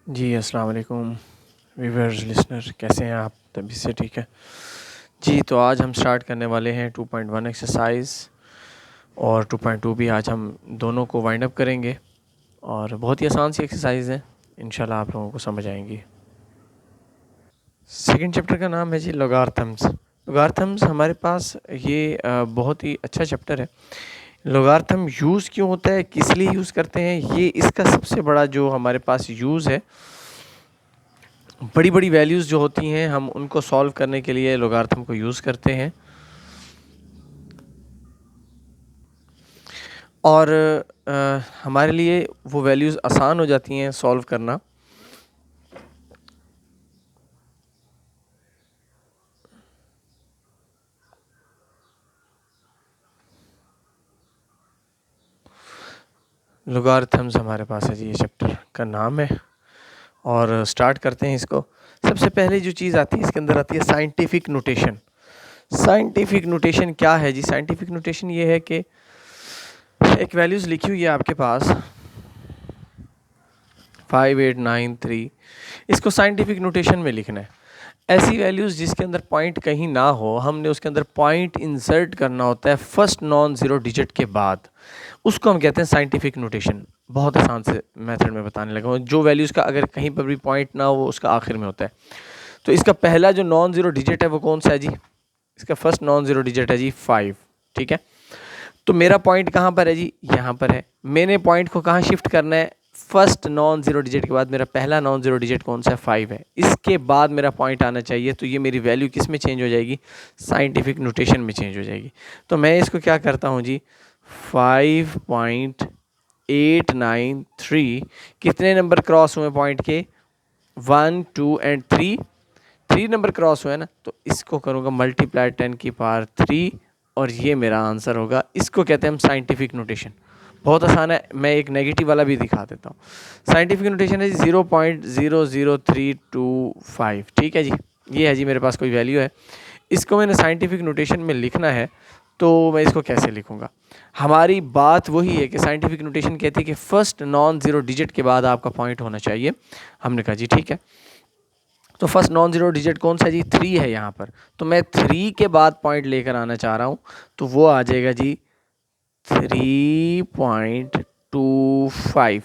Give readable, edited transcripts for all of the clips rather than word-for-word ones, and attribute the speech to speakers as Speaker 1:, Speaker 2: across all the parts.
Speaker 1: जी, अस्सलाम वालेकुम viewers, listener, कैसे हैं आप? तबीयत से ठीक है? जी, तो आज हम स्टार्ट करने वाले हैं 2.1 एक्सरसाइज और 2.2 भी आज हम दोनों को वाइंड अप करेंगे और बहुत ही आसान सी एक्सरसाइज है, इंशाल्लाह आप लोगों को समझ आएंगी। सेकंड चैप्टर का नाम है जी लॉगरिथम्स। लॉगरिथम्स हमारे पास ये बहुत ही अच्छा चैप्टर है। लॉगरिथम यूज़ क्यों होता है, किस लिए यूज़ करते हैं, ये इसका सबसे बड़ा जो हमारे पास यूज़ है, बड़ी बड़ी वैल्यूज़ जो होती हैं हम उनको सॉल्व करने के लिए लॉगरिथम को यूज़ करते हैं। और हमारे लिए वो वैल्यूज़ आसान हो जाती हैं सॉल्व करना। लॉगरिथम्स हमारे पास है जी, ये चैप्टर का नाम है और स्टार्ट करते हैं इसको। सबसे पहले जो चीज़ आती है इसके अंदर आती है साइंटिफिक नोटेशन। साइंटिफिक नोटेशन क्या है जी? साइंटिफिक नोटेशन ये है कि एक वैल्यूज़ लिखी हुई है आपके पास 5893, इसको साइंटिफिक नोटेशन में लिखना है। ऐसी वैल्यूज़ जिसके अंदर पॉइंट कहीं ना हो, हमने उसके अंदर पॉइंट इंसर्ट करना होता है फर्स्ट नॉन ज़ीरो डिजिट के बाद, उसको हम कहते हैं साइंटिफिक नोटेशन। बहुत आसान से मेथड में बताने लगा हूँ। जो वैल्यूज़ का अगर कहीं पर भी पॉइंट ना हो वो उसका आखिर में होता है। तो इसका पहला जो नॉन ज़ीरो डिजिट है वो कौन सा है जी? इसका फर्स्ट नॉन ज़ीरो डिजिट है जी 5। ठीक है, तो मेरा पॉइंट कहाँ पर है जी? यहाँ पर है। मैंने पॉइंट को कहाँ शिफ्ट करना है? फर्स्ट नॉन ज़ीरो डिजिट के बाद मेरा पहला नॉन ज़ीरो डिजिट कौन सा है? 5 है। इसके बाद मेरा पॉइंट आना चाहिए, तो ये मेरी वैल्यू किस में चेंज हो जाएगी? साइंटिफिक नोटेशन में चेंज हो जाएगी। तो मैं इसको क्या करता हूँ जी, 5.893 कितने नंबर क्रॉस हुए पॉइंट के? 1 2 एंड 3 नंबर क्रॉस हुए ना, तो इसको करूँगा मल्टीप्लाई 10⁻³ और ये मेरा आंसर होगा। इसको कहते हैं हम साइंटिफिक नोटेशन। बहुत आसान है, मैं एक नेगेटिव वाला भी दिखा देता हूँ। साइंटिफिक नोटेशन है जी 0.00325। ठीक है जी, ये है जी मेरे पास कोई वैल्यू है, इसको मैंने साइंटिफिक नोटेशन में लिखना है। तो मैं इसको कैसे लिखूँगा? हमारी बात वही है कि साइंटिफिक नोटेशन कहती है कि फर्स्ट नॉन ज़ीरो डिजिट के बाद आपका पॉइंट होना चाहिए। हमने कहा जी ठीक है, तो फर्स्ट नॉन ज़ीरो डिजिट कौन सा है जी? 3 है यहाँ पर। तो मैं 3 के बाद पॉइंट लेकर आना चाह रहा हूँ, तो वो आ जाएगा जी 3.25।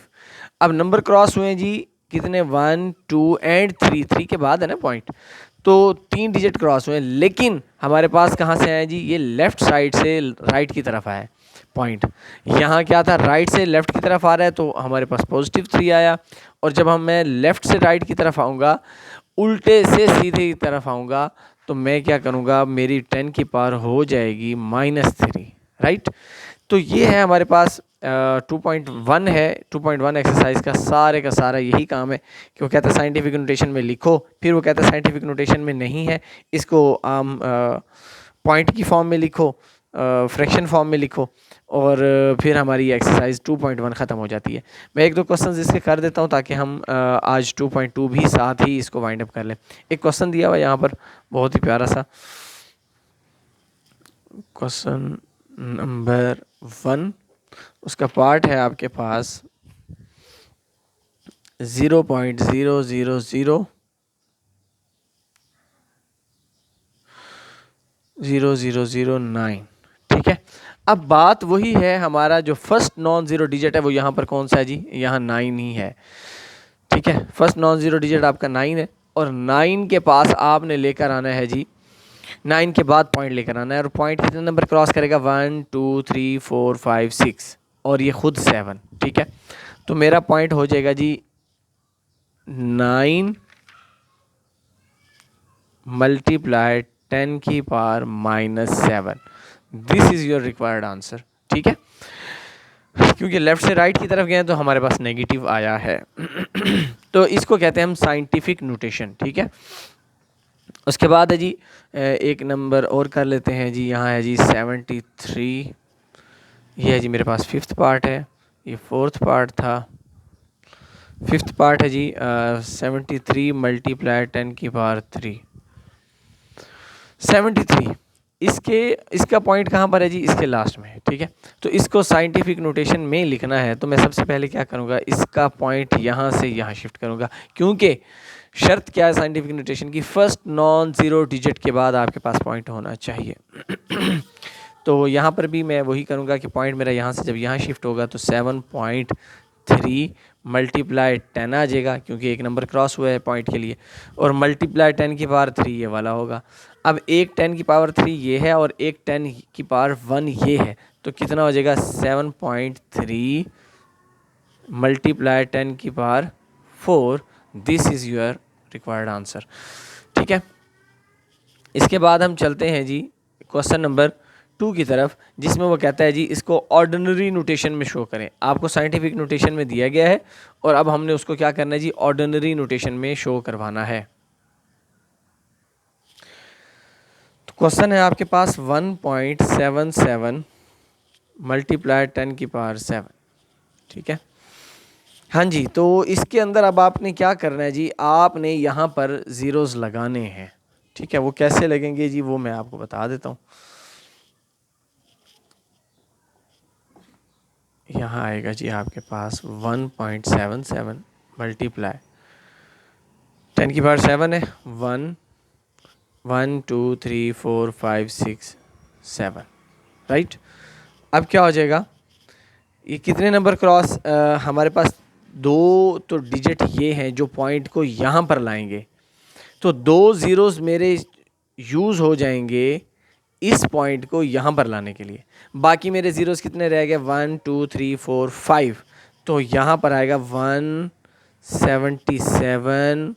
Speaker 1: अब नंबर क्रॉस हुए जी कितने? 1 2 एंड 3 के बाद है ना पॉइंट, तो 3 डिजिट क्रॉस हुए। लेकिन हमारे पास कहाँ से आया जी? ये लेफ़्ट साइड से राइट की तरफ आया पॉइंट। यहाँ क्या था? राइट से लेफ़्ट की तरफ आ रहा है, तो हमारे पास +3 आया। और जब मैं लेफ़्ट से राइट की तरफ आऊँगा, उल्टे से सीधे की तरफ आऊँगा, तो मैं क्या करूँगा? मेरी 10 की पावर हो जाएगी -3, राइट? तो ये है हमारे पास 2.1 है। 2.1 एक्सरसाइज का सारा यही काम है कि वो कहता है साइंटिफिक नोटेशन में लिखो, फिर वो कहता है साइंटिफिक नोटेशन में नहीं है, इसको आम पॉइंट की फॉर्म में लिखो, फ्रैक्शन फॉर्म में लिखो, और फिर हमारी एक्सरसाइज 2.1 ख़त्म हो जाती है। मैं एक दो क्वेश्चंस इसके कर देता हूँ ताकि हम आज 2.2 भी साथ ही इसको वाइंड अप कर लें। एक क्वेश्चन दिया हुआ यहाँ पर, बहुत ही प्यारा सा क्वेश्चन नंबर 1। उसका पार्ट है आपके पास 0.0000009। ठीक है, अब बात वही है, हमारा जो फर्स्ट नॉन ज़ीरो डिजिट है वो यहाँ पर कौन सा है जी? यहाँ 9 ही है। ठीक है, फर्स्ट नॉन ज़ीरो डिजिट आपका 9 है, और 9 के पास आपने लेकर आना है जी, 9 के बाद पॉइंट लेकर आना है। और पॉइंट कितने नंबर क्रॉस करेगा? 1 2 3 4 5 6 और ये खुद 7। ठीक है, तो मेरा पॉइंट हो जाएगा जी 9 multiply 10⁻⁻7। This is your required answer. ठीक है, क्योंकि लेफ़्ट से राइट की तरफ गए तो हमारे पास नेगेटिव आया है। तो इसको कहते हैं हम साइंटिफिक नोटेशन। ठीक है, उसके बाद है जी एक नंबर और कर लेते हैं जी। यहाँ है जी 73, ये है जी मेरे पास फिफ्थ पार्ट है, ये फोर्थ पार्ट था, फिफ्थ पार्ट है जी 73 मल्टीप्लाई 10⁻³ 73। इसका पॉइंट कहाँ पर है जी, इसके लास्ट में है, ठीक है। तो इसको साइंटिफिक नोटेशन में लिखना है तो मैं सबसे पहले क्या करूँगा, इसका पॉइंट यहाँ से यहाँ शिफ्ट करूँगा, क्योंकि शर्त क्या है साइंटिफिक नोटेशन की, फर्स्ट नॉन ज़ीरो डिजिट के बाद आपके पास पॉइंट होना चाहिए। तो यहाँ पर भी मैं वही करूँगा कि पॉइंट मेरा यहाँ से जब यहाँ शिफ्ट होगा तो 7.3 मल्टीप्लाई 10 आ जाएगा, क्योंकि एक नंबर क्रॉस हुआ है पॉइंट के लिए, और मल्टीप्लाई 10 की पावर 3 ये वाला होगा। अब एक 10 की पावर 3 ये है और एक 10 की पावर 1 ये है, तो कितना हो जाएगा 7.3 मल्टीप्लाई 10 की power 4। This is your required answer, ठीक है। इसके बाद हम चलते हैं जी क्वेश्चन नंबर 2 की तरफ, जिसमें वो कहता है जी इसको ऑर्डिनरी नोटेशन में शो करें। आपको साइंटिफिक नोटेशन में दिया गया है और अब हमने उसको क्या करना है जी, ऑर्डिनरी नोटेशन में शो करवाना है। तो क्वेश्चन है आपके पास 1.77 मल्टीप्लाई 10 की पावर 7, ठीक है। हाँ जी, तो इसके अंदर अब आपने क्या करना है जी, आपने यहाँ पर ज़ीरोज़ लगाने हैं, ठीक है। वो कैसे लगेंगे जी, वो मैं आपको बता देता हूँ। यहाँ आएगा जी आपके पास 1.77 मल्टीप्लाई 10 की पावर 7 है, 1 1 2 3 4 5 6 7, राइट। अब क्या हो जाएगा, ये कितने नंबर क्रॉस हमारे पास दो तो डिजिट ये हैं जो पॉइंट को यहाँ पर लाएंगे, तो दो ज़ीरोज़ मेरे यूज़ हो जाएंगे इस पॉइंट को यहाँ पर लाने के लिए। बाकी मेरे ज़ीरोज़ कितने रह गए, 1 2 3 4 5, तो यहाँ पर आएगा 177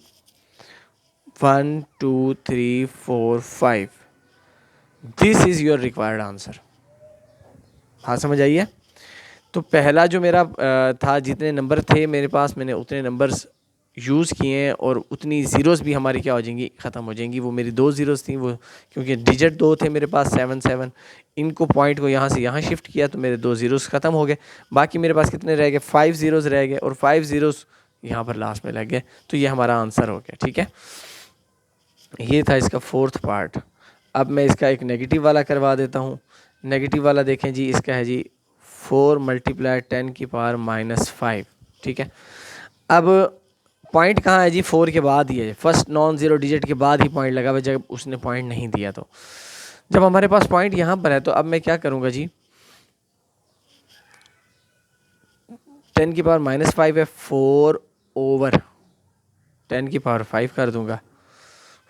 Speaker 1: 1 2 3 4 5। This is your required answer. हाँ, समझ आइए। तो पहला जो मेरा था, जितने नंबर थे मेरे पास मैंने उतने नंबर्स यूज़ किए हैं और उतनी ज़ीरोज़ भी हमारी क्या हो जाएंगी, ख़त्म हो जाएंगी। वो मेरी दो ज़ीरोज़ थी, वो क्योंकि डिजिट दो थे मेरे पास 7 7, इनको पॉइंट को यहाँ से यहाँ शिफ्ट किया तो मेरे दो ज़ीरोज़ ख़त्म हो गए। बाकी मेरे पास कितने रह गए, 5 ज़ीरोज़ रह गए और 5 ज़ीरोज़ यहाँ पर लास्ट में लग गए, तो ये हमारा आंसर हो गया, ठीक है। ये था इसका फोर्थ पार्ट। अब मैं इसका एक नेगेटिव वाला करवा देता हूँ। नेगेटिव वाला देखें जी, इसका है जी 4 मल्टीप्लाई 10 की पावर -5, ठीक है। अब पॉइंट कहाँ है जी, 4 के बाद ही है, फर्स्ट नॉन ज़ीरो डिजिट के बाद ही पॉइंट लगा हुआ, जब उसने पॉइंट नहीं दिया। तो जब हमारे पास पॉइंट यहाँ पर है तो अब मैं क्या करूँगा जी, 10 की पावर -5 है, 4 ओवर 10 की पावर 5 कर दूँगा,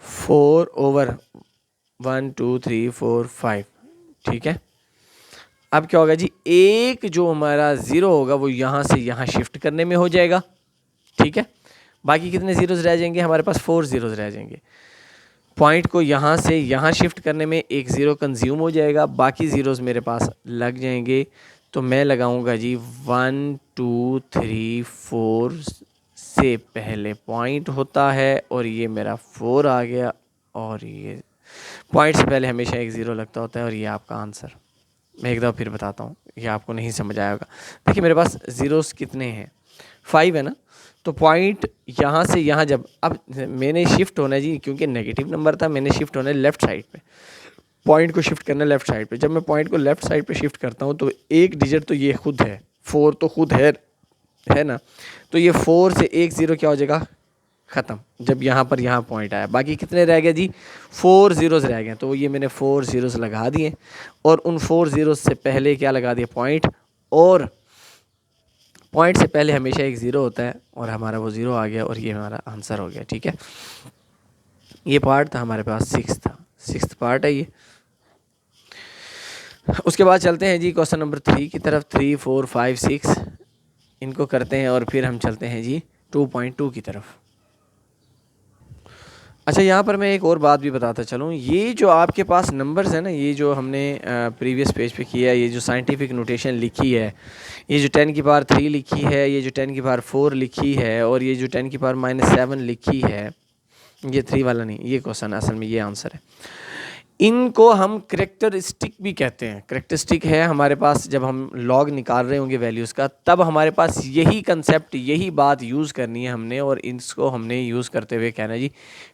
Speaker 1: 4 ओवर 1 2 3 4 5, ठीक है। अब क्या होगा जी, एक जो हमारा ज़ीरो होगा वो यहाँ से यहाँ शिफ्ट करने में हो जाएगा, ठीक है। बाकी कितने ज़ीरोज़ रह जाएंगे, हमारे पास 4 ज़ीरोज़ रह जाएंगे। पॉइंट को यहाँ से यहाँ शिफ्ट करने में एक ज़ीरो कंज्यूम हो जाएगा, बाकी ज़ीरोज़ मेरे पास लग जाएंगे। तो मैं लगाऊंगा जी 1 2 3 4 से पहले पॉइंट होता है और ये मेरा 4 आ गया, और ये पॉइंट से पहले हमेशा एक ज़ीरो लगता होता है, और ये आपका आंसर। मैं एक दफ़ा फिर बताता हूँ, ये आपको नहीं समझ आया होगा। देखिए मेरे पास ज़ीरोज़ कितने हैं, 5 है ना, तो पॉइंट यहाँ से यहाँ जब अब मैंने शिफ्ट होना है जी, क्योंकि नेगेटिव नंबर था, मैंने शिफ्ट होना है लेफ़्ट साइड पे, पॉइंट को शिफ्ट करना है लेफ़्ट साइड पे। जब मैं पॉइंट को लेफ़्ट साइड पे शिफ्ट करता हूँ तो एक डिजिट तो ये खुद है, 4 तो खुद है ना, तो ये 4 से एक ज़ीरो क्या हो जाएगा, ख़त्म। जब यहाँ पर यहाँ पॉइंट आया, बाकी कितने रह गए जी, 4 ज़ीरोज़ रह गए। तो ये मैंने 4 ज़ीरोज़ लगा दिए, और उन 4 ज़ीरोज़ से पहले क्या लगा दिया, पॉइंट, और पॉइंट से पहले हमेशा एक ज़ीरो होता है, और हमारा वो ज़ीरो आ गया, और ये हमारा आंसर हो गया, ठीक है। ये पार्ट था हमारे पास, सिक्स्थ पार्ट है ये। उसके बाद चलते हैं जी क्वेश्चन नंबर 3 की तरफ। 3 4 5 6 इनको करते हैं और फिर हम चलते हैं जी 2.2 की तरफ। अच्छा, यहाँ पर मैं एक और बात भी बताता चलूँ, ये जो आपके पास नंबर्स हैं ना, ये जो हमने प्रीवियस पेज पे किया है, ये जो साइंटिफिक नोटेशन लिखी है, ये जो 10 की पावर 3 लिखी है, ये जो 10 की पावर 4 लिखी है, और ये जो 10 की पावर -7 लिखी है, ये 3 वाला नहीं, ये क्वेश्चन असल में ये आंसर है। इनको हम करेक्टरिस्टिक भी कहते हैं। करेक्टरिस्टिक है हमारे पास, जब हम लॉग निकाल रहे होंगे वैल्यूज़ का, तब हमारे पास यही कंसेप्ट, यही बात यूज़ करनी है हमने, और इसको हमने यूज़ करते हुए कहना है जी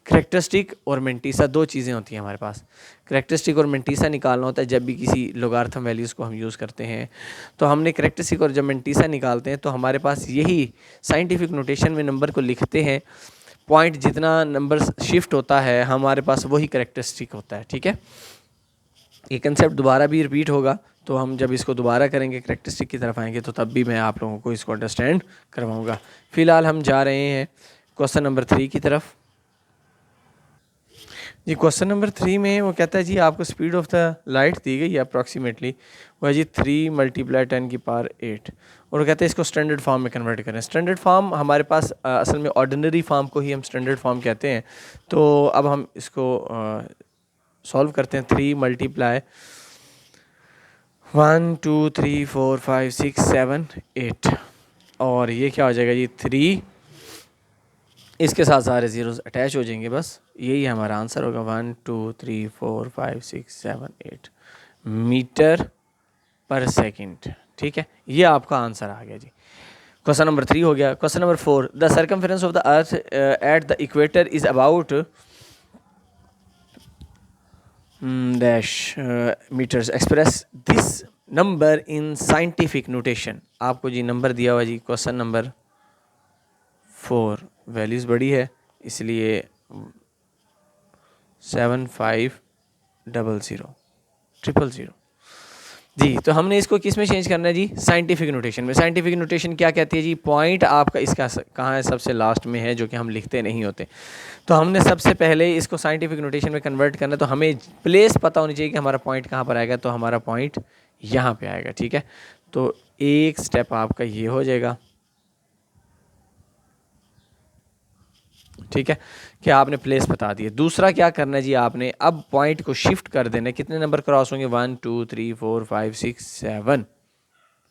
Speaker 1: करेक्टरिस्टिक और मेंटीसा दो चीज़ें होती हैं हमारे पास। करेक्टरिस्टिक और मेंटीसा निकालना होता है जब भी किसी लोगार्थम वैल्यूज़ को हम यूज़ करते हैं। तो हमने करेक्टरिस्टिक और जब मेंटीसा निकालते हैं तो हमारे पास यही साइंटिफिक नोटेशन में नंबर को लिखते हैं, पॉइंट जितना नंबर शिफ्ट होता है हमारे पास वही करेक्टरिस्टिक होता है। ठीक है, ये कंसेप्ट दोबारा भी रिपीट होगा, तो हम जब इसको दोबारा करेंगे करेक्टरिस्टिक की तरफ आएंगे तो तब भी मैं आप लोगों को इसको अंडरस्टैंड करवाऊंगा। फिलहाल हम जा रहे हैं क्वेश्चन नंबर 3 की तरफ। जी क्वेश्चन नंबर 3 में वो कहता है जी आपको स्पीड ऑफ द लाइट दी गई है अप्रॉक्सीमेटली, वो है जी 3 × 10⁸ और वो कहते हैं इसको स्टैंडर्ड फॉर्म में कन्वर्ट करें। स्टैंडर्ड फॉर्म हमारे पास असल में ऑर्डिनरी फॉर्म को ही हम स्टैंडर्ड फॉर्म कहते हैं। तो अब हम इसको सॉल्व करते हैं। 3 × 1 2 3 4 5 6 7 8 और ये क्या हो जाएगा जी 3, इसके साथ सारे ज़ीरोज़ अटैच हो जाएंगे, बस यही हमारा आंसर होगा। 1 2 3 4 5 6 7 8 मीटर पर सेकंड। ठीक है, ये आपका आंसर आ गया जी। क्वेश्चन नंबर 3 हो गया। Question number 4, the circumference of the earth at the equator is about dash metres, express this number in scientific notation. आपको जी नंबर दिया हुआ जी क्वेश्चन नंबर 4, वैल्यूज़ बड़ी है इसलिए 750000 जी। तो हमने इसको किस में चेंज करना है जी, साइंटिफिक नोटेशन में। साइंटिफिक नोटेशन क्या कहती है जी, पॉइंट आपका इसका कहाँ है, सबसे लास्ट में है, जो कि हम लिखते नहीं होते। तो हमने सबसे पहले इसको साइंटिफिक नोटेशन में कन्वर्ट करना है, तो हमें प्लेस पता होनी चाहिए कि हमारा पॉइंट कहाँ पर आएगा। तो हमारा पॉइंट यहाँ पे आएगा। ठीक है, तो एक स्टेप आपका ये हो जाएगा। ठीक है, कि आपने प्लेस बता दी है। दूसरा क्या करना है जी, आपने अब पॉइंट को शिफ्ट कर देना है। कितने नंबर क्रॉस होंगे, 1 2 3 4 5 6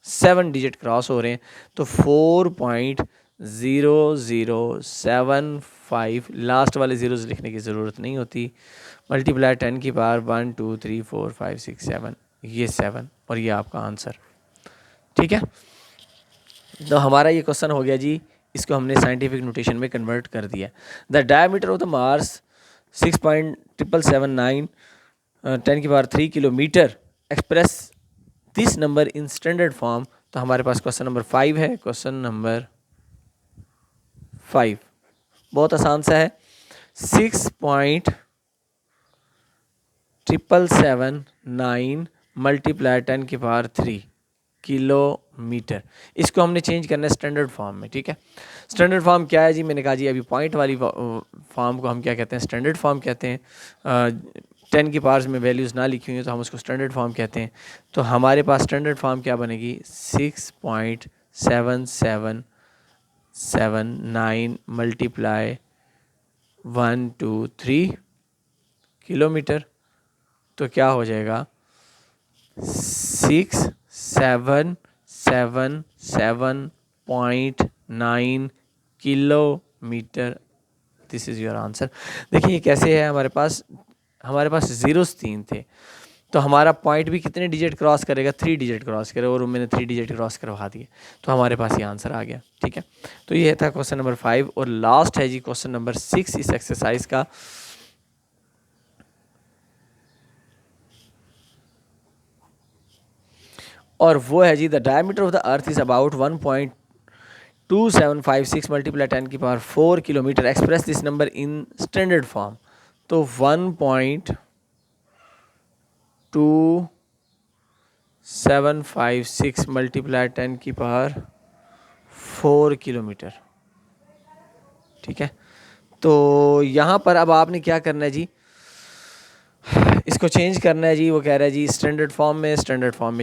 Speaker 1: 7 डिजिट क्रॉस हो रहे हैं। तो 4.0075, लास्ट वाले ज़ीरोज़ लिखने की ज़रूरत नहीं होती। मल्टीप्लाई 10⁻⁴ 1 2 3 4 5 6 7, ये 7 और ये आपका आंसर। ठीक है, तो हमारा ये क्वेश्चन हो गया जी, इसको हमने साइंटिफिक नोटेशन में कन्वर्ट कर दिया। The diameter of the Mars 6.779 10⁻³ kilometre, express this number in standard form. तो हमारे पास क्वेश्चन नंबर 5 है। क्वेश्चन नंबर 5 बहुत आसान सा है। 6.779 मल्टीप्लाई 10⁻³ किलोमीटर, इसको हमने चेंज करना है स्टैंडर्ड फॉर्म में। ठीक है, स्टैंडर्ड फॉर्म क्या है जी, मैंने कहा जी अभी पॉइंट वाली फॉर्म को हम क्या कहते हैं, स्टैंडर्ड फॉर्म कहते हैं। 10 की पावर्स में वैल्यूज़ ना लिखी हुई हैं तो हम उसको स्टैंडर्ड फॉर्म कहते हैं। तो हमारे पास स्टैंडर्ड फॉर्म क्या बनेगी, 6.7779 मल्टीप्लाई 1 2 3 किलोमीटर। तो क्या हो जाएगा, 6777.9 kilometre. This is your answer. देखिए ये कैसे है, हमारे पास ज़ीरोस 3 थे, तो हमारा पॉइंट भी कितने डिजिट क्रॉस करेगा, 3 डिजिट क्रॉस करेगा, और मैंने 3 डिजिट क्रॉस करवा दिए, तो हमारे पास ये आंसर आ गया। ठीक है, तो ये था क्वेश्चन नंबर 5 और लास्ट है जी क्वेश्चन नंबर 6 इस एक्सरसाइज का। और वो है जी, the diameter of the earth is about 1.2756 multiply 10⁻⁴ kilometre, express this number in standard form. तो 1.2756 मल्टीप्लाई 10⁻⁴ किलोमीटर। ठीक है, तो यहाँ पर अब आपने क्या करना है जी, इसको चेंज करना है जी। वो कह रहा है जी स्टैंडर्ड फॉर्म में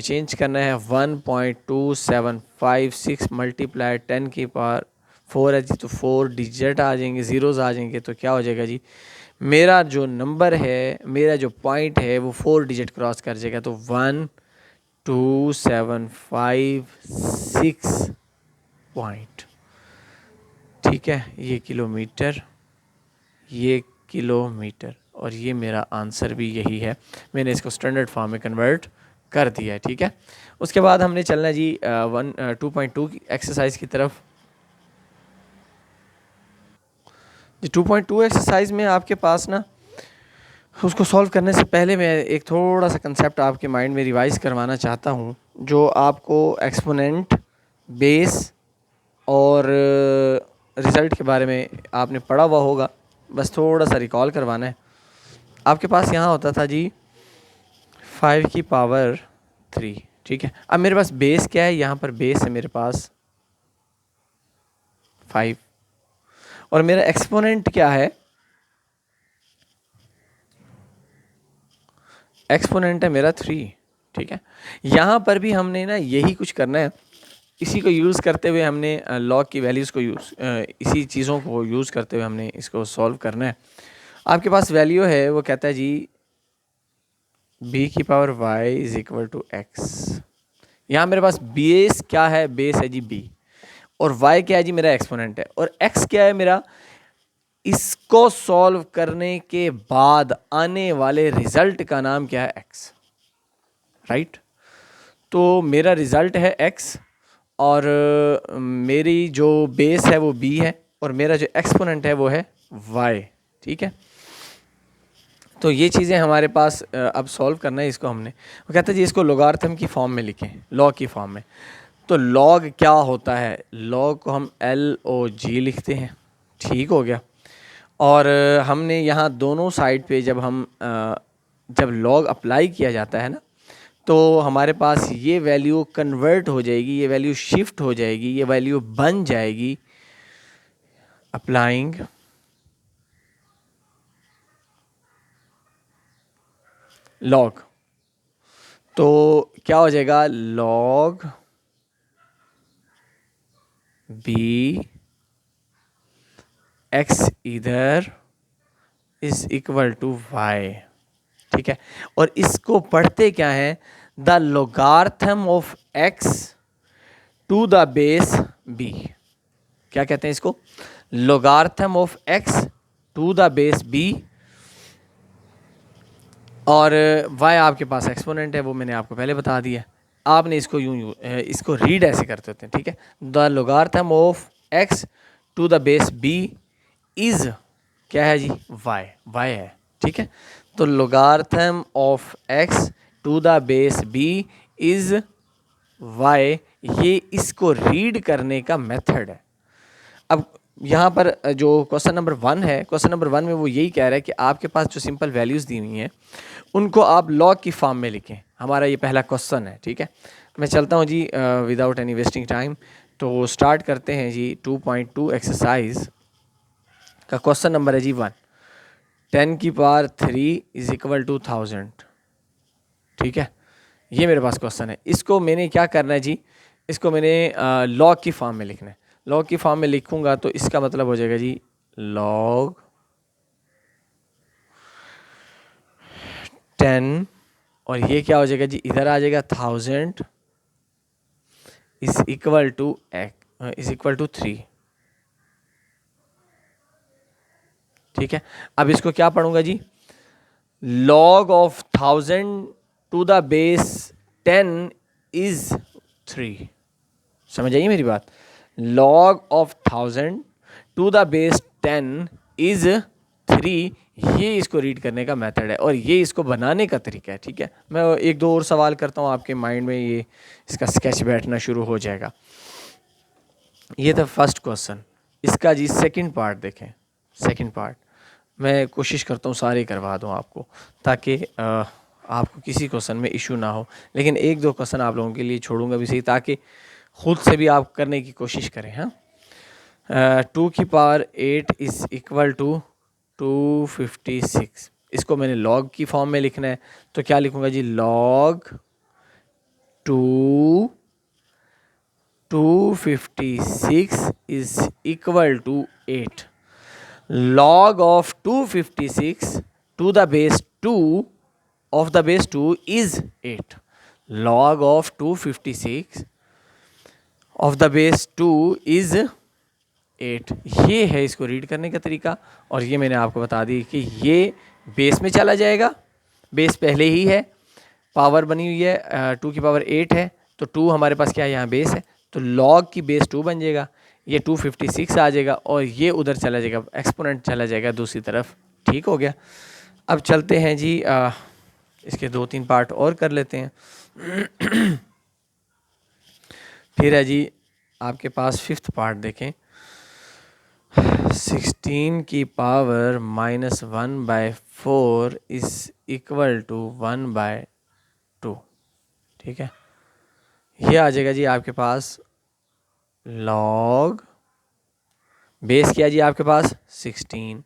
Speaker 1: चेंज करना है। 1.2756 मल्टीप्लाई 10⁻⁴ है जी, तो 4 डिजिट आ जाएंगे, ज़ीरोज़ आ जाएंगे। तो क्या हो जाएगा जी, मेरा जो नंबर है, मेरा जो पॉइंट है वो 4 डिजिट क्रॉस कर जाएगा। तो 12756 पॉइंट। ठीक है, ये किलोमीटर, और ये मेरा आंसर भी यही है। मैंने इसको स्टैंडर्ड फॉर्म में कन्वर्ट कर दिया है, ठीक है। उसके बाद हमने चलना जी 2.2 की एक्सरसाइज की तरफ। जी 2.2 एक्सरसाइज में आपके पास ना, उसको सॉल्व करने से पहले मैं एक थोड़ा सा कंसेप्ट आपके माइंड में रिवाइज करवाना चाहता हूँ, जो आपको एक्सपोनेंट, बेस और रिज़ल्ट के बारे में आपने पढ़ा हुआ होगा, बस थोड़ा सा रिकॉल करवाना है। आपके पास यहाँ होता था जी 5 की पावर 3, ठीक है। अब मेरे पास बेस क्या है, यहाँ पर बेस है मेरे पास 5, और मेरा एक्सपोनेंट क्या है, एक्सपोनेंट है मेरा 3, ठीक है। यहाँ पर भी हमने ना यही कुछ करना है, इसी को यूज़ करते हुए हमने लॉग की वैल्यूज़ को इसी चीज़ों को यूज़ करते हुए हमने इसको सॉल्व करना है। आपके पास वैल्यू है, वो कहता है जी b की power y is equal to x। यहाँ मेरे पास बेस क्या है, बेस है जी b, और y क्या है जी, मेरा एक्सपोनेंट है, और x क्या है मेरा। इसको सॉल्व करने के बाद आने वाले रिजल्ट का नाम क्या है, x, राइट। तो मेरा रिजल्ट है x, और मेरी जो बेस है वो b है, और मेरा जो एक्सपोनेंट है वो है y, ठीक है। तो ये चीज़ें हमारे पास अब सॉल्व करना है इसको हमने। वो कहता है जी इसको लॉगरिथम की फॉर्म में लिखें, लॉग की फॉर्म में। तो लॉग क्या होता है, लॉग को हम LOG लिखते हैं, ठीक हो गया। और हमने यहाँ दोनों साइड पे जब लॉग अप्लाई किया जाता है ना, तो हमारे पास ये वैल्यू कन्वर्ट हो जाएगी, ये वैल्यू शिफ्ट हो जाएगी, ये वैल्यू बन जाएगी अप्लाइंग लॉग। तो क्या हो जाएगा, लॉग बी एक्स इधर इज इक्वल टू वाई, ठीक है। और इसको पढ़ते क्या है, the logarithm of x to the base b. क्या कहते हैं इसको, logarithm of x to the base b, और y आपके पास एक्सपोनेंट है, वो मैंने आपको पहले बता दिया। आपने इसको इसको रीड ऐसे करते होते हैं, ठीक है। The logarithm of x to the base b is क्या है जी, y है, ठीक है। तो logarithm of x to the base b is y, ये इसको रीड करने का मेथड है। अब यहाँ पर जो क्वेश्चन नंबर 1 है, क्वेश्चन नंबर 1 में वो यही कह रहा है कि आपके पास जो सिंपल वैल्यूज़ दी हुई हैं उनको आप लॉग की फॉर्म में लिखें। हमारा ये पहला क्वेश्चन है, ठीक है। मैं चलता हूँ जी विदाउट एनी वेस्टिंग टाइम। तो स्टार्ट करते हैं जी 2.2 एक्सरसाइज का क्वेश्चन नंबर है जी 1। 10 की पावर 3 इज इक्वल टू 1000, ठीक है। ये मेरे पास क्वेश्चन है। इसको मैंने क्या करना है जी, इसको मैंने लॉग की फॉर्म में लिखना है। लॉग की फॉर्म में लिखूंगा तो इसका मतलब हो जाएगा जी लॉग 10, और ये क्या हो जाएगा जी, इधर आ जाएगा 1000 इज इक्वल टू 3, ठीक है। अब इसको क्या पढ़ूंगा जी, log of 1000 to the base 10 is 3। समझ आइए मेरी बात, log of 1000 to the base 10 is 3, ये इसको रीड करने का मेथड है, और ये इसको बनाने का तरीका है, ठीक है। मैं एक दो और सवाल करता हूँ, आपके माइंड में ये इसका स्केच बैठना शुरू हो जाएगा। ये था फर्स्ट क्वेश्चन। इसका जी सेकंड पार्ट देखें। सेकंड पार्ट मैं कोशिश करता हूँ सारे करवा दूँ आपको, ताकि आपको किसी क्वेश्चन में इशू ना हो, लेकिन एक दो क्वेश्चन आप लोगों के लिए छोड़ूंगा भी सही, ताकि खुद से भी आप करने की कोशिश करें। हाँ, 2 की पावर 8 इज इक्वल टू 256। इसको मैंने लॉग की फॉर्म में लिखना है, तो क्या लिखूंगा जी, log 256 is equal to 8। log of 256 to the base 2 of the base 2 is 8। log of 256 of the base 2 is 8। ये है इसको रीड करने का तरीका, और ये मैंने आपको बता दी कि ये बेस में चला जाएगा, बेस पहले ही है, पावर बनी हुई है 2 की पावर 8 है, तो 2 हमारे पास क्या है यहाँ बेस है, तो लॉग की बेस 2 बन जाएगा, ये 256 आ जाएगा और ये उधर चला जाएगा, एक्सपोनेंट चला जाएगा दूसरी तरफ। ठीक हो गया। अब चलते हैं जी इसके 2-3 पार्ट और कर लेते हैं। फिर है जी आपके पास 5th पार्ट देखें, 16 की पावर -1/4 इज इक्वल टू 1/2। ठीक है, ये आ जाएगा जी आपके पास लॉग, बेस क्या है जी आपके पास 16,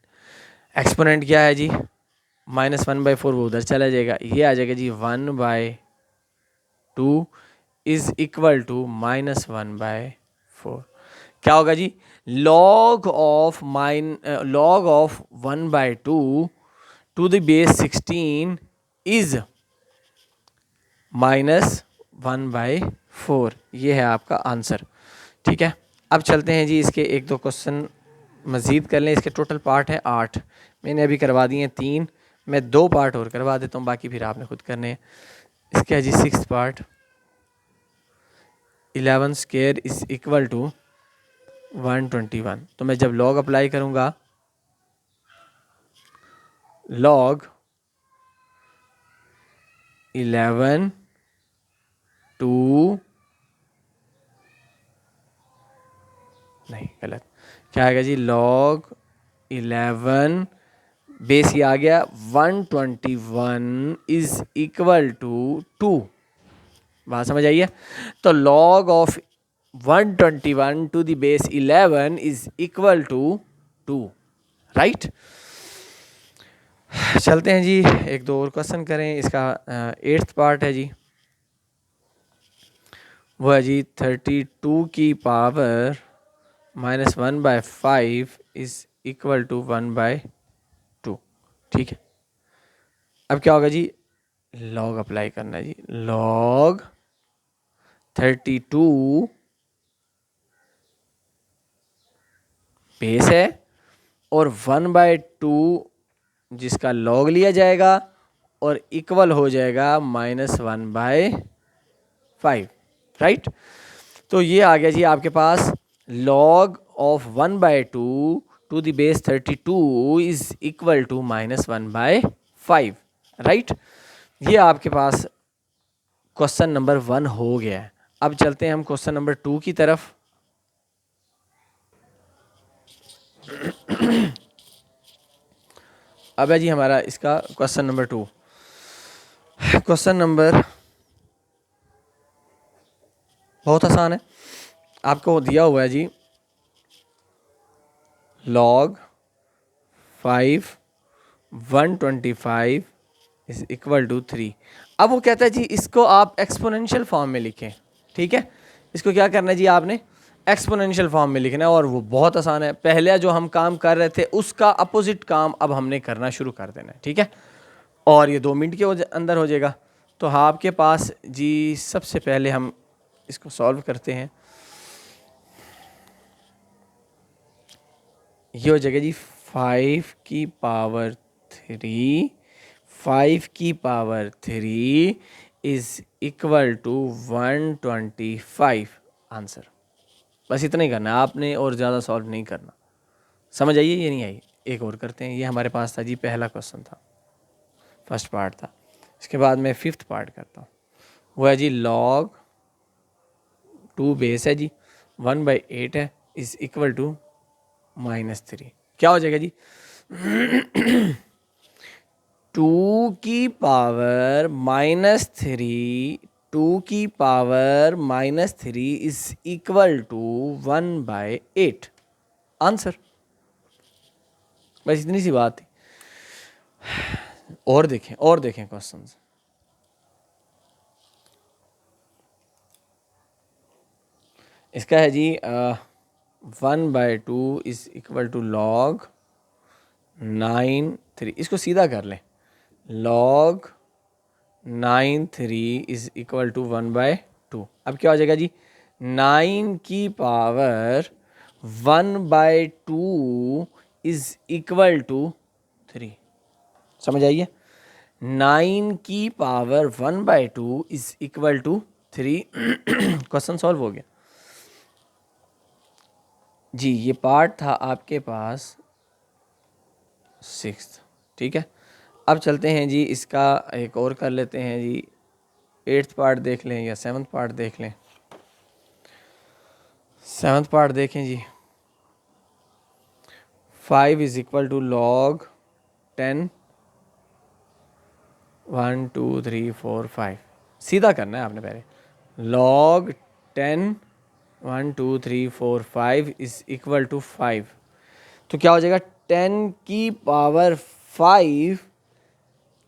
Speaker 1: एक्सपोनेंट क्या है जी -1/4, वो उधर चला जाएगा, ये आ जाएगा जी 1/2 इज इक्वल टू -1/4। क्या होगा जी, log of 1/2 to the base 16 is -1/4। ये है आपका आंसर। ठीक है, अब चलते हैं जी इसके 1-2 क्वेश्चन मज़ीद कर लें। इसके टोटल पार्ट है 8, मैंने अभी करवा दिए हैं 3, मैं 2 पार्ट और करवा देता हूँ, बाकी फिर आपने खुद करने हैं। इसका है जी 6th part, 11 square is equal to 121। तो मैं जब लॉग अप्लाई करूँगा, लॉग 11 टू, नहीं गलत, क्या आएगा जी, लॉग 11 बेस ये आ गया 121 इज इक्वल टू 2। बात समझ आई है? तो log of 121 to the base 11 is equal to 2, right. चलते हैं जी 1-2 और क्वेश्चन करें। इसका 8th पार्ट है जी, वो है जी 32 की पावर -1/5 इज इक्वल टू 1/2। ठीक है, अब क्या होगा जी, लॉग अप्लाई करना है जी, लॉग 32 बेस है और 1/2 जिसका लॉग लिया जाएगा और इक्वल हो जाएगा -1/5, राइट। तो ये आ गया जी आपके पास log of 1/2 to the base 32 is equal to -1/5, right. ये आपके पास क्वेश्चन नंबर 1 हो गया है। अब चलते हैं हम क्वेश्चन नंबर 2 की तरफ। अब है जी हमारा इसका क्वेश्चन नंबर 2। क्वेश्चन नंबर बहुत आसान है, आपको दिया हुआ है जी log 5 125 इज इक्वल टू 3। अब वो कहता है जी इसको आप एक्सपोनेंशियल फॉर्म में लिखें। ठीक है, इसको क्या करना है जी, आपने एक्सपोनेंशियल फॉर्म में लिखना है और वो बहुत आसान है। पहले जो हम काम कर रहे थे उसका अपोजिट काम अब हमने करना शुरू कर देना है। ठीक है, और ये 2 मिनट के अंदर हो जाएगा। तो हाँ, आपके पास जी सबसे पहले हम इसको सॉल्व करते हैं। ये हो जाएगा जी 5 की पावर 3, 5 की power 3 is equal to 125 answer. बस इतना ही करना है आपने और ज़्यादा सॉल्व नहीं करना। समझ आइए ये नहीं आई? एक और करते हैं। ये हमारे पास था जी पहला क्वेश्चन था, फर्स्ट पार्ट था। इसके बाद मैं 5th पार्ट करता हूँ। वो है जी log 2 बेस है जी 1/8 है इज इक्वल टू -3। क्या हो जाएगा जी 2 की पावर -3, 2 की power -3 is equal to 1/8 answer. बस इतनी सी बात थी। और देखें क्वेश्चंस। इसका है जी 1/2 इज इक्वल टू log 9/3। इसको सीधा कर लें, log 9/3 इज इक्वल टू 1/2। अब क्या हो जाएगा जी 9 की पावर 1/2 इज इक्वल टू 3। समझ आइए। 9 की power 1/2 is equal to 3। Question solve हो गया जी। ये पार्ट था आपके पास 6th, ठीक है। अब चलते हैं जी, इसका एक और कर लेते हैं जी। 8th पार्ट देख लें या 7th पार्ट देख लें। 7th पार्ट देखें जी। 5 इज इक्वल टू log 10 1 2 3 4 5। सीधा करना है आपने पहले। log 10 1 2 3 4 5 is equal to 5। तो क्या हो जाएगा, 10 की power 5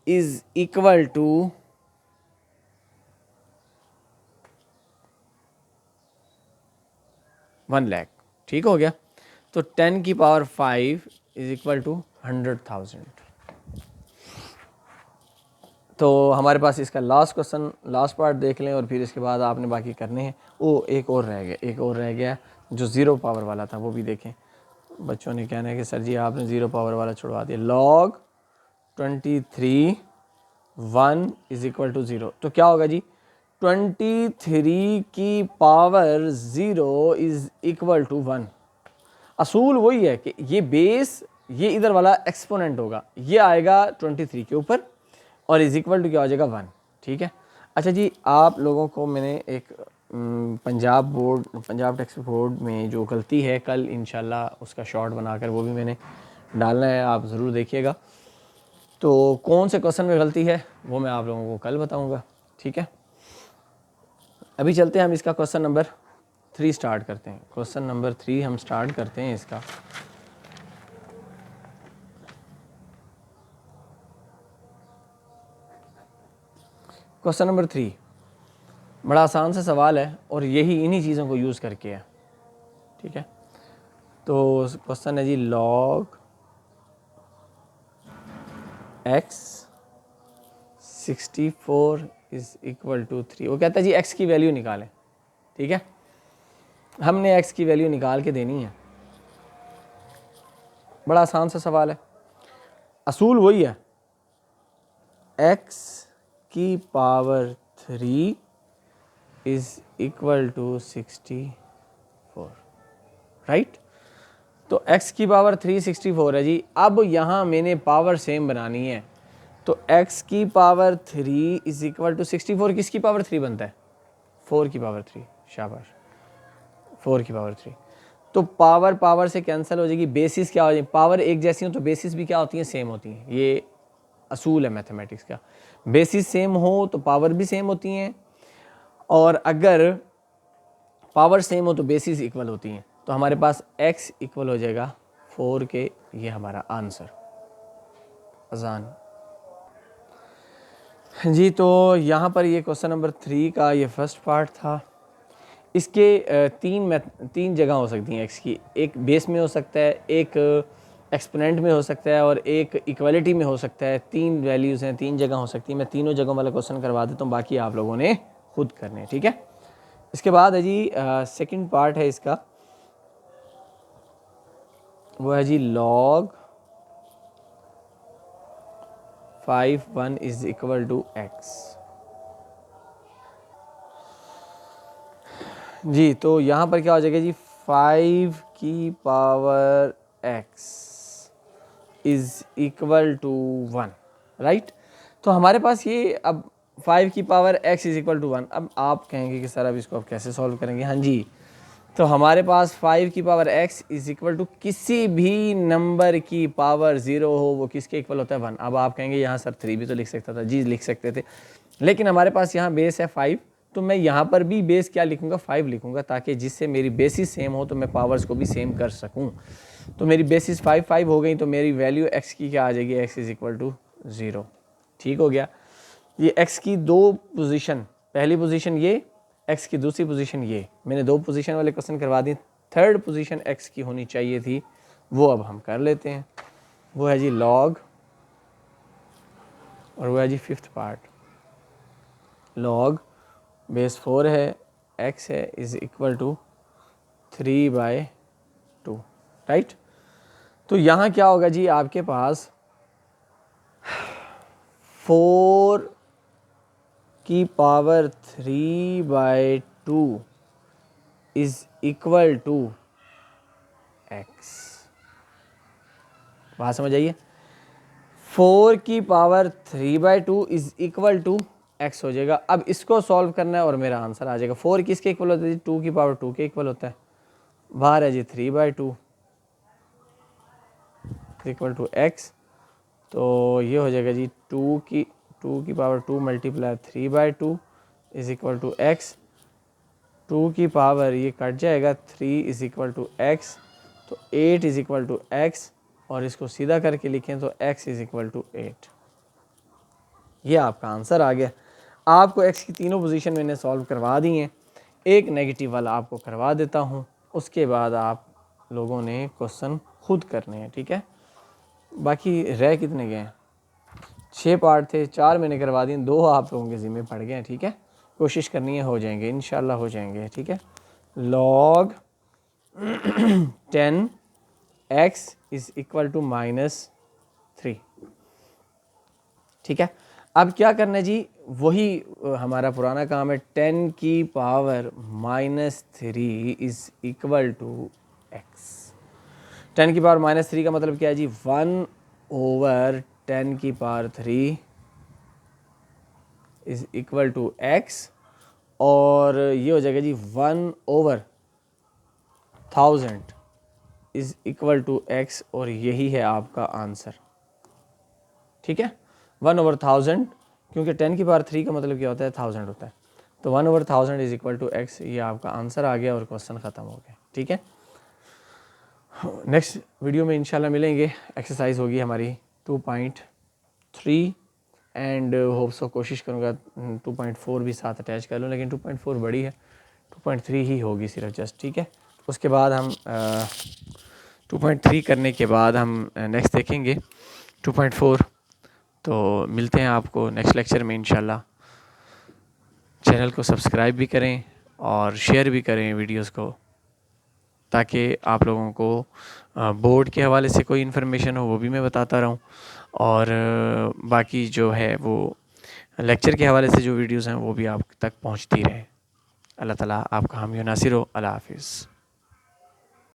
Speaker 1: is equal to 1 lakh. ठीक हो गया। तो 10 की पावर 5 इज इक्वल टू 100,000। तो हमारे पास इसका लास्ट क्वेश्चन, लास्ट पार्ट देख लें और फिर इसके बाद आपने बाकी करने हैं। वो एक और रह गया जो ज़ीरो पावर वाला था, वो भी देखें। बच्चों ने कहना है कि सर जी आपने ज़ीरो पावर वाला छुड़वा दिया। log 23 1 is equal to 0। तो क्या होगा जी, 23 की पावर 0 इज इक्वल टू 1। असूल वही है कि ये बेस, ये इधर वाला एक्सपोनेंट होगा, ये आएगा 23 के ऊपर और इज इक्वल टू क्या हो जाएगा 1। ठीक है। अच्छा जी, आप लोगों को मैंने एक पंजाब टेक्स्ट बोर्ड में जो गलती है, कल इंशाल्लाह उसका शॉर्ट बनाकर वो भी मैंने डालना है, आप ज़रूर देखिएगा। तो कौन से क्वेश्चन में गलती है वो मैं आप लोगों को कल बताऊंगा। ठीक है। अभी चलते हैं हम इसका क्वेश्चन नंबर 3 स्टार्ट करते हैं। क्वेश्चन नंबर 3 हम स्टार्ट करते हैं इसका। क्वेश्चन नंबर 3 बड़ा आसान सा सवाल है और यही इन्हीं चीज़ों को यूज़ करके है। ठीक है। तो क्वेश्चन है जी, log x 64 is equal to 3। वो कहता है जी x की वैल्यू निकालें। ठीक है। हमने x की वैल्यू निकाल के देनी है। बड़ा आसान सा सवाल है, असूल वही है, x की power 3 is equal to 64, right. तो x की पावर 3 64 है जी। अब यहाँ मैंने पावर सेम बनानी है, तो x की पावर 3 इज इक्वल टू 64 किसकी पावर 3 बनता है, 4 की पावर 3। शाबाश, 4 की पावर 3। तो पावर से कैंसिल हो जाएगी, बेसिस क्या हो जाएगी, पावर एक जैसी हो तो बेसिस भी क्या होती हैं, सेम होती हैं। ये असूल है मैथमेटिक्स का, बेसिस सेम हो तो पावर भी सेम होती हैं, और अगर पावर सेम हो तो बेसिस इक्वल होती हैं। तो हमारे पास x इक्वल हो जाएगा 4 के, ये हमारा आंसर। आसान जी। तो यहाँ पर ये क्वेश्चन नंबर 3 का ये फर्स्ट पार्ट था। इसके तीन जगह हो सकती हैं x की। एक बेस में हो सकता है, एक एक्सपोनेंट में हो सकता है और एक इक्वलिटी में हो सकता है। 3 वैल्यूज़ हैं, 3 जगह हो सकती है। मैं तीनों जगहों वाला क्वेश्चन करवा देता हूँ, बाकी आप लोगों ने खुद करने हैं। ठीक है। इसके बाद है जी सेकंड पार्ट है इसका, वो है जी log 5 1 is equal to x जी। तो यहाँ पर क्या हो जाएगा जी, 5 की power x is equal to 1, right. तो हमारे पास ये अब 5 की power x is equal to 1। अब आप कहेंगे कि सर अब इसको आप कैसे सॉल्व करेंगे। हाँ जी, तो हमारे पास 5 की power x is equal to किसी भी नंबर की पावर 0 हो, वो किसके इक्वल होता है, 1। अब आप कहेंगे यहाँ सर 3 भी तो लिख सकता था। जी लिख सकते थे, लेकिन हमारे पास यहाँ बेस है 5, तो मैं यहाँ पर भी बेस क्या लिखूँगा, 5 लिखूँगा, ताकि जिससे मेरी बेसिस सेम हो तो मैं पावर्स को भी सेम कर सकूँ। तो मेरी बेसिस 5 हो गई, तो मेरी वैल्यू x की क्या आ जाएगी, x इज इक्वल टू 0। ठीक हो गया। ये x की दो पोजीशन, पहली पोजीशन ये, x की दूसरी पोजीशन ये, मैंने 2 पोजीशन वाले क्वेश्चन करवा दिए। थर्ड पोजीशन x की होनी चाहिए थी, वो अब हम कर लेते हैं। वो है जी log, और वो है जी 5th पार्ट, log बेस 4 है, x है, इज इक्वल टू 3/2, राइट। तो यहाँ क्या होगा जी, आपके पास 4 की power 3/2 is equal to x। बात समझ आइए, 4 की power 3/2 is equal to x हो जाएगा। अब इसको सॉल्व करना है और मेरा आंसर आ जाएगा। 4 किसके इक्वल होता है जी? 2 की पावर 2 के इक्वल होता है। बाहर है जी 3/2 इक्वल टू x, तो ये हो जाएगा जी 2 की power 2 multiply 3/2 is equal to x। 2 की पावर ये कट जाएगा, 3 इज इक्वल टू x, तो 8 इज इक्वल टू x, और इसको सीधा करके लिखें तो x इज इक्वल टू 8। ये आपका आंसर आ गया। आपको x की तीनों पोजीशन मैंने सॉल्व करवा दी हैं। एक नेगेटिव वाला आपको करवा देता हूँ, उसके बाद आप लोगों ने क्वेश्चन खुद करने हैं, ठीक है। बाकी रह कितने गए हैं? 6 पार्ट थे, 4 मैंने करवा दिए, 2 आप लोगों के ज़िम्मे पड़ गए हैं, ठीक है। कोशिश करनी है, हो जाएंगे इंशाल्लाह, हो जाएंगे, ठीक है। log 10x is equal to -3, ठीक है। अब क्या करना है जी, वही हमारा पुराना काम है। 10 की power -3 is equal to x। 10 की पावर -3 का मतलब क्या है जी? 1/10 की power 3 is equal to x, और ये हो जाएगा जी 1/1000 इज इक्वल टू x, और यही है आपका आंसर, ठीक है। 1/1000, क्योंकि 10 की पावर 3 का मतलब क्या होता है? 1000 होता है, तो 1/1000 इज इक्वल टू x, ये आपका आंसर आ गया और क्वेश्चन ख़त्म हो गया, ठीक है। नेक्स्ट वीडियो में इंशाल्लाह मिलेंगे। एक्सरसाइज होगी हमारी 2.3 एंड होप सो कोशिश करूँगा 2.4 भी साथ अटैच कर लूँ, लेकिन 2.4 बड़ी है, 2.3 ही होगी सिर्फ जस्ट, ठीक है। उसके बाद हम 2.3 करने के बाद हम नेक्स्ट देखेंगे 2.4। तो मिलते हैं आपको नेक्स्ट लेक्चर में इंशाल्लाह। चैनल को सब्सक्राइब भी करें और शेयर भी करें वीडियोस को, ताकि आप लोगों को बोर्ड के हवाले से कोई इन्फॉर्मेशन हो वो भी मैं बताता रहूं, और बाकी जो है वो लेक्चर के हवाले से जो वीडियोस हैं वो भी आप तक पहुंचती रहे। अल्लाह ताला आपका हामी नासिर हो। अल्लाह हाफिज़।